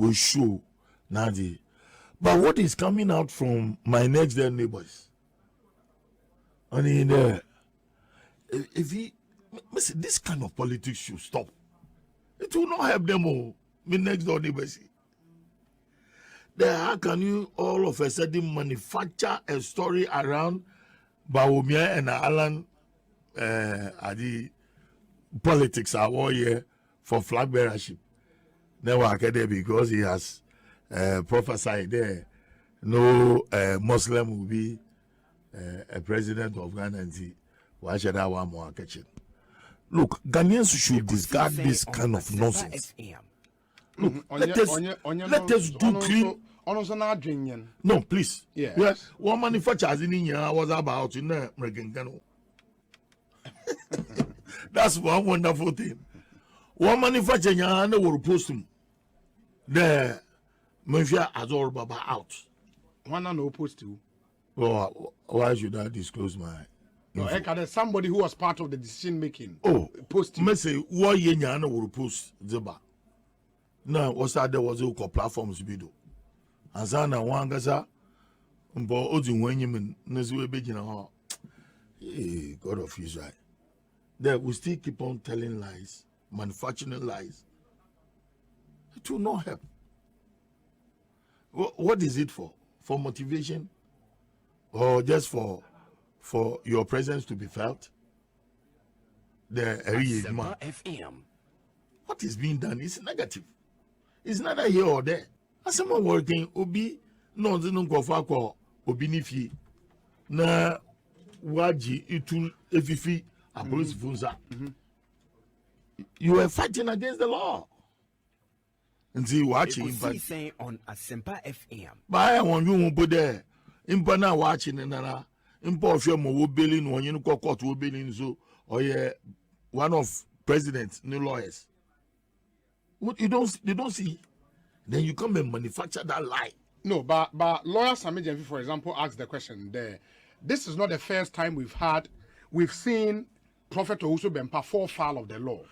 will show Nadi. But what is coming out from my next door neighbors? I mean, if he, this kind of politics should stop. It will not help them all. My next door neighbors. Then how can you all of a sudden manufacture a story around Bawumia and Alan the politics are all here for flag bearership? Never there because he has prophesied there no Muslim will be a president of Ghana, and why should I want more kitchen? Look, Ghanaians should discard this kind of nonsense. Look, let us do clean. No, please. Yes. One manufacturer in India was about in That's one wonderful thing. One manufacturer and will post him. The Mafia has all Baba out. One no post to. Oh, why should I disclose my? No, there's somebody who was part of the decision making. Oh, post. Me say why Yenya will post Zeba. Now, what's that? There was a platforms video. Azana Wangasa, Mbo Odi Wenyamin, Nezwe Bejina. God of Israel. There we still keep on telling lies, manufacturing lies. It will not help. What is it for? For motivation? Or just for your presence to be felt? What is being done is negative. It's neither here or there. As someone working, Obi, no, Obi Nifi, na waji itul efifi a police funza. You are fighting against the law. And see watching saying on Asempa FM. By one you won't put there. Impana watching and nana. Impo of your mo billing when you court will billing so or yeah one of president's new lawyers. What you don't see, then you come and manufacture that lie. No, but lawyer Sami Jenfi, for example, asked the question there. This is not the first time we've seen Prophet Owusu Bempah fall foul of the law.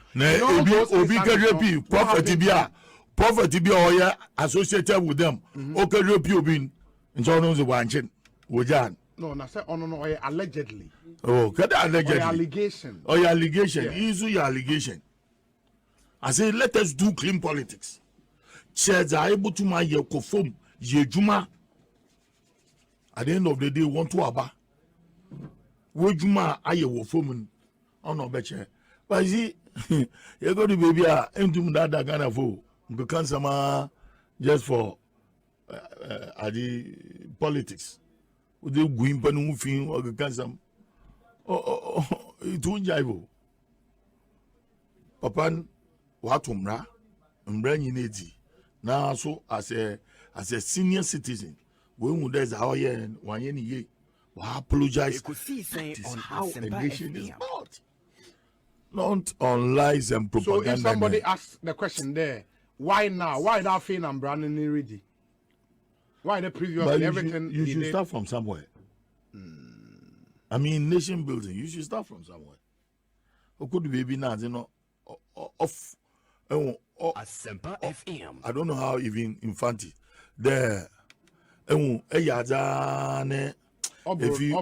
Prophet Tibia associated with them. Okay, Obi in John's watching. No, I said, no, allegedly. Oh, allegedly. Allegation. Oh, your allegation. Easy your allegation. I say, let us do clean politics. Chairs are able to my yekofom, yejuma. At the end of the day, want to aba. Wejuma aye wo fomun. Oh no, betcha. But see, you go to baby, into that Ghana for. Because some just for the politics. Would you go in Panufin or the Kansam? Oh, it won't jive. Papan, what umra, umbrany now, so as a senior citizen, when there's our year and 1 year, we apologize. That is how a nation is built. Not on lies and propaganda. So if somebody asks the question there, why now? Why that thing I'm branding ready? Why the previous and everything? You should start from somewhere. I mean, nation building. You should start from somewhere. Or could be now, you know, off. Asempa FM. I don't know how even Infanti there. Eyadane. If you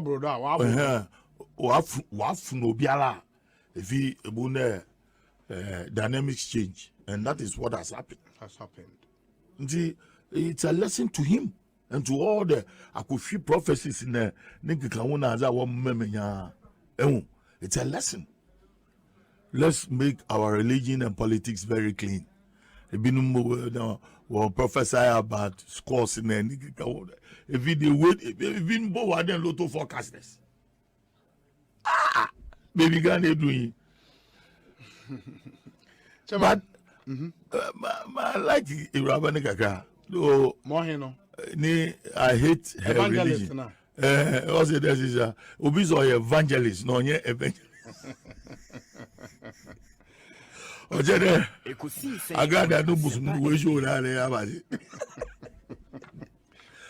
waf no biala. If he ebune dynamics change, and that is what has happened. See, it's a lesson to him and to all the Akufi prophecies in the it's a lesson. Let's make our religion and politics very clean. We'll prophesy about scores in the if they wait, even more than lotto forecasters. Baby, can they doing? But I like Irabanika. Oh, I hate her religion. Also, this is a Obizo evangelist, no, yeah, evangelist. I got that no Muslim way show that.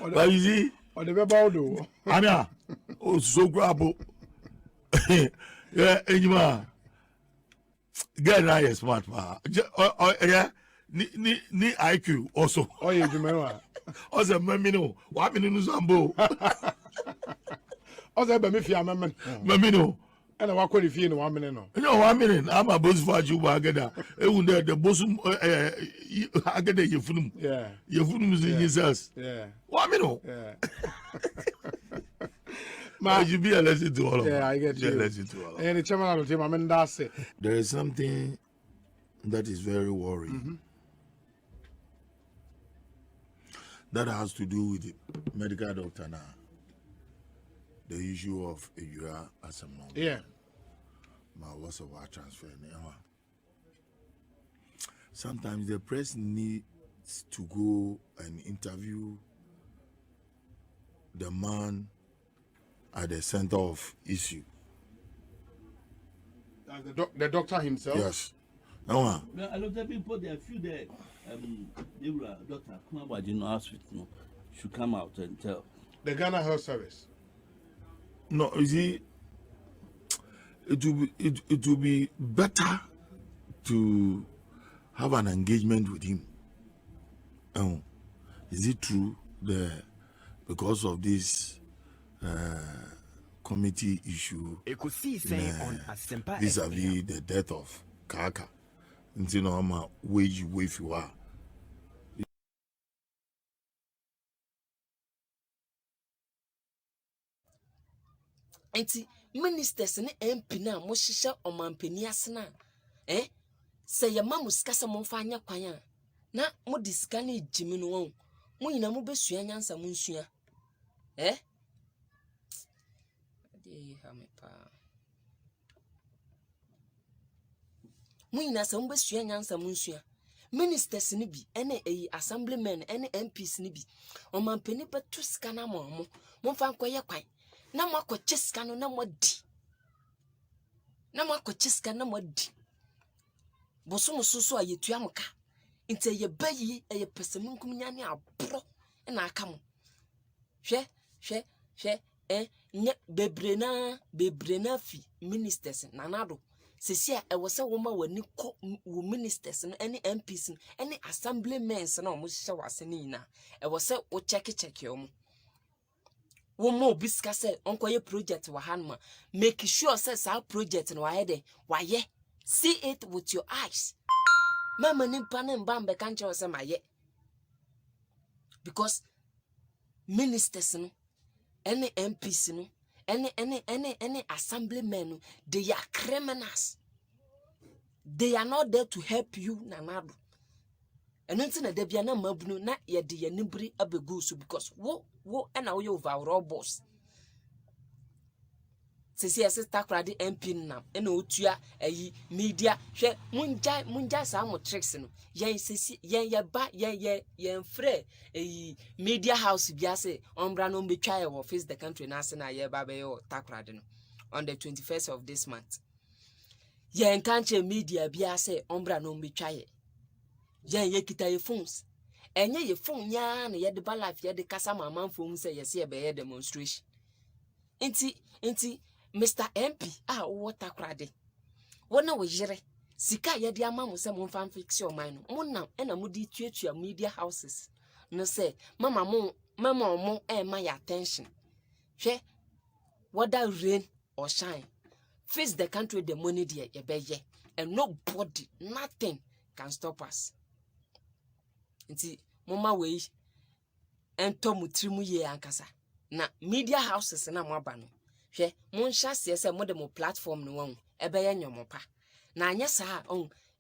But you see, or the Babado, Anna, oh, so grabo. Yeah, Enima. Get a smart man. Yeah, ni IQ also. Oh, yeah, Jumewa. Also, Mamino, what in Zambo? Also, Bamifia, Mamman. Mamino. And I walk with you in 1 minute. No, 1 minute. I'm a boss for you, Wagada. The bosom, I get your film. Yeah. Your film is in Jesus. Yeah. 1 minute. Yeah. You be a lesson to all of us. Yeah, I get you. A lesson to all of us. And the chairman of the team, I mean, that's it. There is something that is very worrying. That has to do with the medical doctor now. The issue of a year as a mom. Yeah. My was of our transfer now. Sometimes the press needs to go and interview the man at the center of issue. The doctor himself? Yes. No, a lot of people they feel that they were Dr. Kumabajino hospital should come out and tell. The Ghana Health Service. no, you see, it will be better to have an engagement with him. Is it true that because of this committee issue vis-a-vis the death of Kaka, you know, I'm a wage if you are. Enti ministers ne MP na mo hihye omampani asena say ye mamuska se mo fa anya kwan a na mo disika na ejimi no won mo nyina mo besua nyansa mo nsua ade ha me pa mo nyina se mo besua nyansa mo nsua ministers ne bi ene assemblymen ene MPs ne bi omampani betu sika na mo fa nkoye kwan na mwako chiska no na mwadi na mwako chiska na mwadi boso so ayetu amka nte ye bayi eye pesemunkum nya ne abro na aka mo hwe nye bebre na fi ministers na nado sesi a ewose woma wani ko wo ministers no ene MPs no ene assemblymen na omo hye wase ni na ewose wo check yo Womo biska say onkoye project wa hanma make sure say sa project no waye waye see it with your eyes mama nimpa na mbambe kanche o say maye because ministers no any MPs no any assemblymen no they are criminals. They are not there to help you nanado and until na debia na mabunu na ye de ye nibri abegu so because wo and now you overall boss. Sisi sister krade MP nam ena otua ayi media hwe munja sa mo tricks no yen sisi yen ye ba yen frɛ ayi media house bia se ombra no betwa ye wo face the country na se na ye ba be yo takrade no on the 21st of this month yen kanche media bia se ombra no betwa ye yen ye kita ye phones enye ye phone nya na ye de ba life ye de kasa mama phone say ye se be ye demonstration inti Mr. MP water crade wona wo yire sika ye de ama mo se mo fan fix your mind mo nam ena mo di tuatua media houses no say mama mo my attention hwe whether rain or shine face the country the money there ye be ye and nobody nothing can stop us. Nti mama we ento mutrimu ye ankasa na media houses na mo aba no hwe mon hye se mo de mo platform no won ebe ye nyomopa na anya sa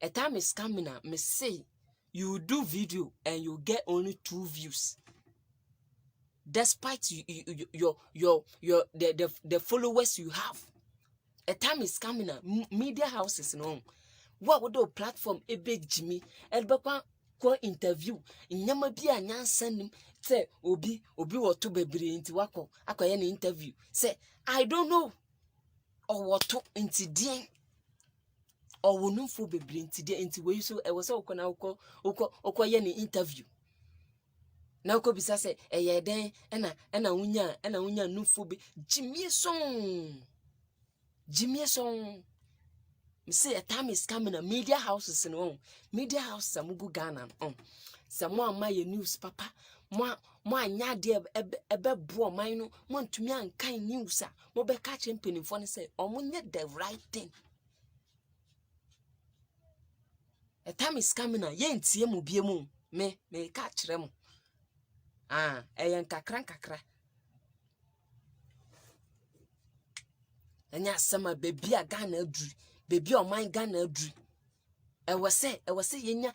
a time is coming na me say you do video and you get only 2 views despite the followers you have. A time is coming na media houses no what would do platform ebe jimi elbekwa ko interview nyama bi anyansanim say obi woto bebre nti wako akoye na interview say I don't know or woto nti dien or wonumfo bebre nti dien nti we so e was okona okoye na interview na okobisa say eye den na wunya numfo be jimie son me say a time is coming a media houses in on media house amugu Ghana on some my news papa mo anya de ebe bo man no mo ntumi ankan news a mo be catch mpanimfo ne say omonye the right thing. A time is coming a ye ntie mu bie mu me ka kire mu eyen kakra anya sama baby a Ghana adru baby o man Ghana adru e was say yenya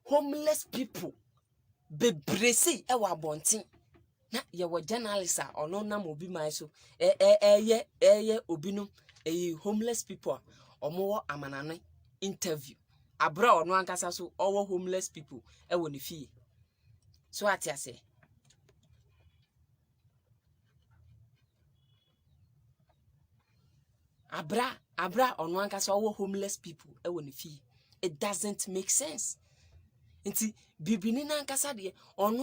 homeless people bebresi e wa bonten na ye wo journalist a ono na mo bi mai so eye obinum homeless people omo wo amanane interview abra ono ankasa so owo homeless people e wo ne fie so atiase abra ono ankasa owo homeless people e wo ne fie. It doesn't make sense. Nti bibini na ankasa de ono